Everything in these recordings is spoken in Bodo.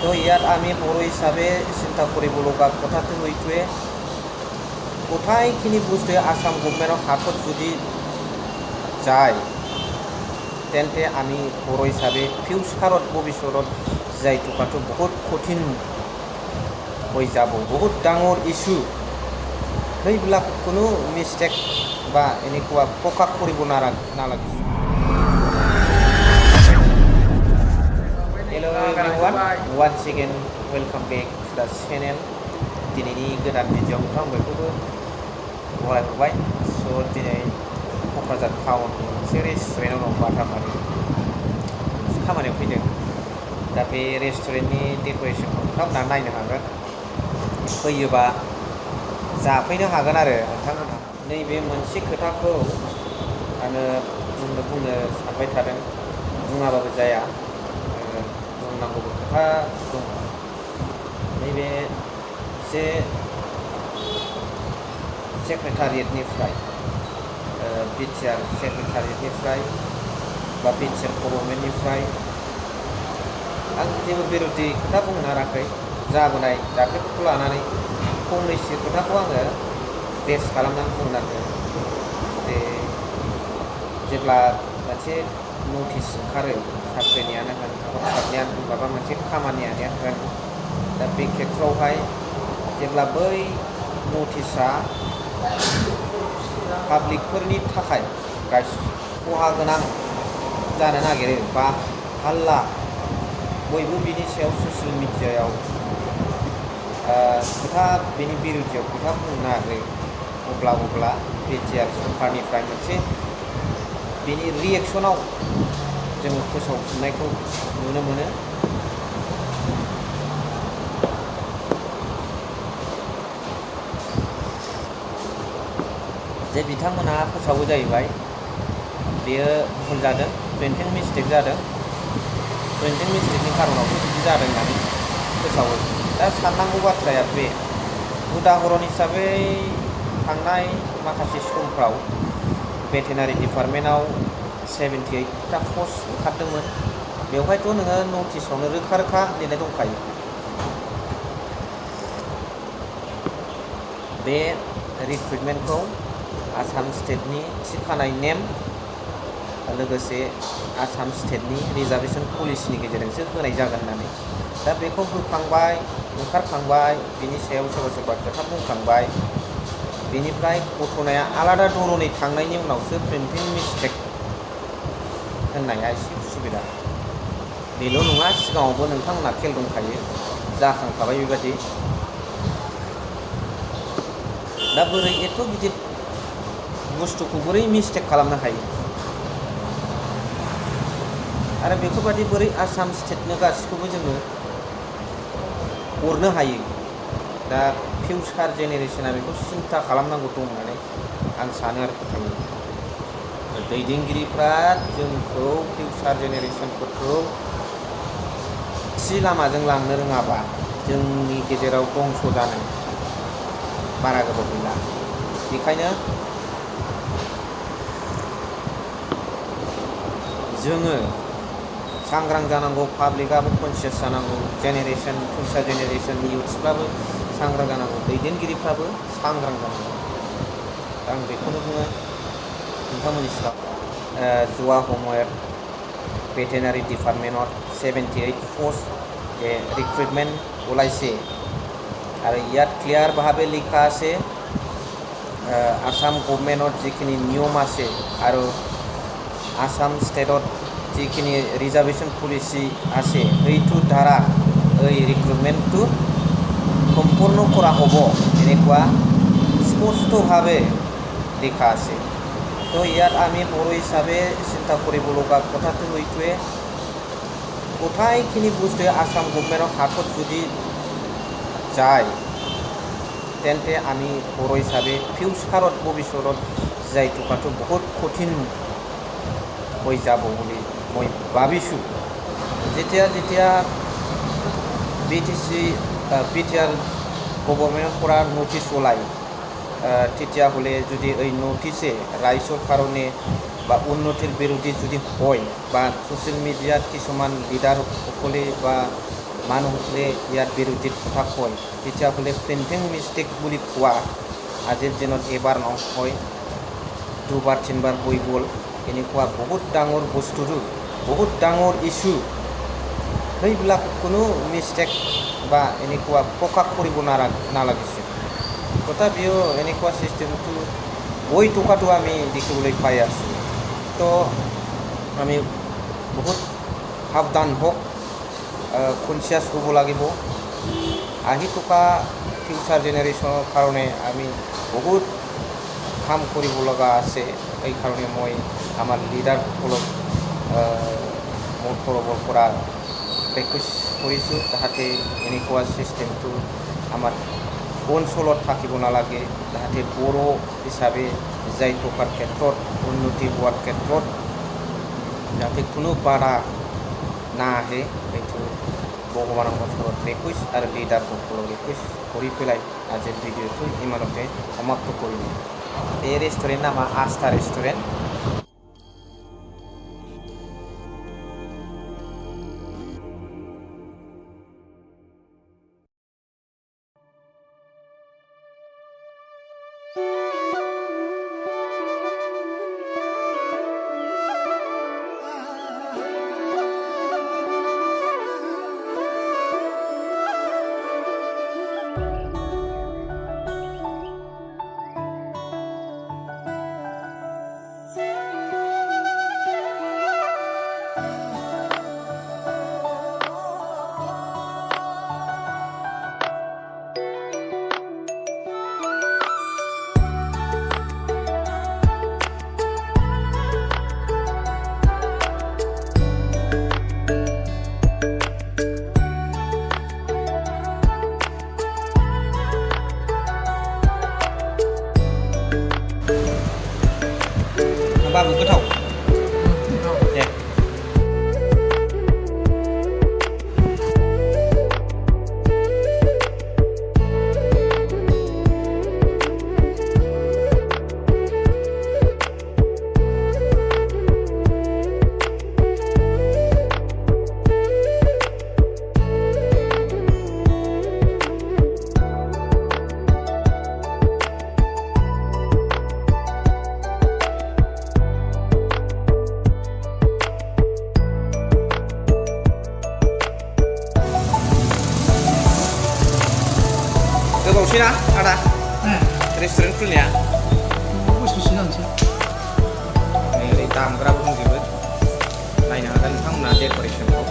তো ইয়াত আমি बर' হিসাবে চিন্তা কৰিব লগা কথাটো এইটোৱে গোটেইখিনি বস্তুৱে আসাম গভर्नमेन्टआव हातত যদি যায় তেন্তে আমি बर' হিসাবে ফিউচাৰত ভৱিষ্যতত যাই থকাটো বহুত কঠিন হৈ যাব, বহুত ডাঙৰ ইস্যু। সেইবিলাক কোনো মিষ্টেক বা এনেকুৱা প্ৰকাশ কৰিব নালাগে। Hello everyone, once again welcome back to the channel. दिनैनि गोदान भिडिअ नोंथांमोनखौबो बरायहरबाय। स' दिनै क'क्राझार टाउननि मोनसे रेस्टुरेन्टाव दं, बाटामारि खामानियाव फैदों। दा बे रेस्टुरेन्टनि डेक'रेसनखौ नोंथांमोना नायनो हागोन, फैयोबा जाफैनो हागोन आरो नोंथांमोना। नैबे मोनसे खोथाखौ आङो बुंनो सानबाय थादों, बुङाबाबो जाया, बुंनांगौबो खोथा दङ। नैबे जे सेक्रेटारियेटनिफ्राय बिटिआर सेक्रेटारियेटनिफ्राय बा बिटिआर गभर्नमेन्टनिफ्राय आं जेबो बिरोधि खोथा बुंनो नाराखै। जाबोनाय जाथायफोरखौ लानानै फंनैसो खोथाखौ आङो बेस खालामनानै बुंनांगोन। जे जेब्ला मोनसे नटिस ओंखारो, साख्रिनियानो होन, फरायसानियानो होन, माबा मोनसे खामानियानो होन, दा बे खेत्रआवहाय जेब्ला बै नटिसआ पाब्लिकफोरनि थाखाय खहा गोनां जानो नागिरो बा हाल्ला बयबो बिनि सायाव ससियेल मिडियायाव खोथा बेनि बिरुद्धियाव खोथा बुंनो नागिरो, अब्ला बिटिआर सरकारनिफ्राय मोनसे बेनि रिएक्सनाव जोङो फोसावफिननायखौ नुनो मोनो। जे बिथांमोना फोसावो जाहैबाय, बेयो भुल जादों, प्रिन्टिं मिस्टेक जादों, प्रिन्टिं मिस्टेकनि खारनावबो बिदि जादों होननानै फोसावो। दा साननांगौ बाथ्राया बे, उदाहरन हिसाबै थांनाय माखासे समफ्राव भेटेनारि डिपार्टमेन्टआव 78टा पस्ट ओंखारदोंमोन। बेवहायथ' नोङो नटिसावनो रोखा रोखा लिरनाय दंखायो। बे रिक्रुइटमेन्टखौ आसाम स्टेटनि थिखानाय नेम लोगोसे आसाम स्टेटनि रिजार्भेसन पलिसिनि गेजेरजोंसो होनाय जागोन होननानै। दा बेखौ होखांबाय, ओंखारखांबाय, बिनि सायाव सोरबा खोथा बुंखांबाय। बेनिफ्राय घटनाया आलादा धरनै थांनायनि उनावसो प्रिन्टिं मिस्टेक होननाया एसे उसुबिदा। बेल' नङा, सिगाङावबो नोंथांमोनहा खेल दंखायो, जाखांखाबाय बेबादि। दा बोरै एथ' गिदिर बुस्थुखौ बोरै मिस्टेक खालामनो हायो, आरो बेफोरबादि बोरै आसाम स्टेटनो गासिखौबो जोङो हरनो हायो। दा फिउचार जेनेरेसना बेखौ सिन्था खालामनांगौ दं होननानै आं सानो आरो फोथायो। दैदेनगिरिफ्रा जोंखौ फिउचार जेनेरेसनफोरखौ थि लामाजों लांनो रोङाबा जोंनि गेजेराव दंस जानो बारा गोबाव गैला। बेखायनो जोङो सांग्रां जानांगौ, पाब्लिकआबो कनसियास जानांगौ, फिउचार जेनेरेसन इयुथ्सफ्राबो सांग्रां जानांगौ, दैदेनगिरिफ्राबो सांग्रां जानांगौ। आं बेखौनो बुङो नोंथांमोननि सिगाङाव। जुवा होमवेयर भेटेनारि डिपार्टमेन्टত 78 পষ্ট ৰিক্ৰুইটমেণ্ট ওলাইছে, আৰু ইয়াত ক্লিয়াৰভাৱে লিখা আছে আসাম গভৰ্নমেণ্টত যিখিনি নিয়ম আছে আৰু আসাম স্টেটত যিখিনি ৰিজাৰ্ভেশ্যন পলিচি আছে, সেইটোৰ দ্বাৰা এই ৰিক্ৰুইটমেণ্টটো সম্পূৰ্ণ কৰা হ'ব, এনেকুৱা স্পষ্টভাৱে লিখা আছে। তো ইয়াত আমি बर' হিসাবে চিন্তা কৰিব লগা কথাটো এইটোৱে, গোটেইখিনি বস্তুৱে আসাম গভৰ্নমেণ্টৰ হাতত যদি যায় তেন্তে আমি बर' হিসাবে ফিউচাৰত ভৱিষ্যতত যাই থকাটো বহুত কঠিন হৈ যাব বুলি মই ভাবিছোঁ। যেতিয়া বিটিআর গভর্নমেন্টের পৰা নটিস ওলায়, তেতিয়াহ'লে যদি এই নটিসে ৰাইজৰ কাৰণে বা উন্নতিৰ বিৰোধী যদি হয়, বা ছ'চিয়েল মিডিয়াত কিছুমান লিডাৰসকলে বা মানুহ হলে ইয়াৰ বিৰোধীত কথা কয় তেতিয়াহ'লে প্ৰিণ্টিং মিষ্টেক বুলি কোৱা আজিৰ দিনত এবাৰ নহয় দুবাৰ তিনিবাৰ হৈ গ'ল এনেকুৱা বহুত ডাঙৰ বস্তুটো বহুত ডাঙৰ ইছ্যু সেইবিলাক কোনো মিষ্টেক বা এনেকুৱা প্ৰকাশ কৰিব নালাগিছিল তথাপিও এনেকুৱা চিষ্টেমটো হৈ থকাটো আমি দেখিবলৈ পাই আছোঁ তো আমি বহুত সাৱধান হওক কনচিয়াছ হ'ব লাগিব আহি থকা ফিউচাৰ জেনেৰেশ্যনৰ কাৰণে আমি বহুত কাম কৰিব লগা আছে সেইকাৰণে মই আমাৰ লিডাৰসকলক মোৰ তৰফৰ পৰা ৰিকুৱেষ্ট কৰিছোঁ যাতে এনেকুৱা চিষ্টেমটো আমাৰ অঞ্চলত থাকিব নালাগে যাতে বড়ো হিচাপে যাই থকাৰ ক্ষেত্ৰত উন্নতি হোৱাৰ ক্ষেত্ৰত যাতে কোনো বাধা নাহে সেইটো ভগৱানৰ ওচৰত ৰিকুৱেষ্ট আৰু লিডাৰসকলক ৰিকুৱেষ্ট কৰি পেলাই আজিৰ ভিডিঅ'টো ইমানতে সমাপ্ত কৰিলোঁ এই ৰেষ্টুৰেণ্ট নাম আস্থা ৰেষ্টুৰেণ্ট बाबु गोथाव दे गोबावसैना आदा रेस्टुरेन्ट खुलिनाया बोसोरसे जानोसै ओरै दामग्राबो दंजोबो नायनो हागोन नोंथांमोना डेक'रेसनखौ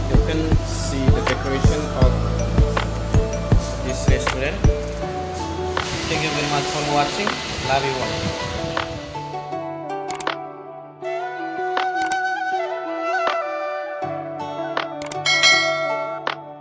You can see the decoration of this restaurant. Thank you very much for watching. Love you all.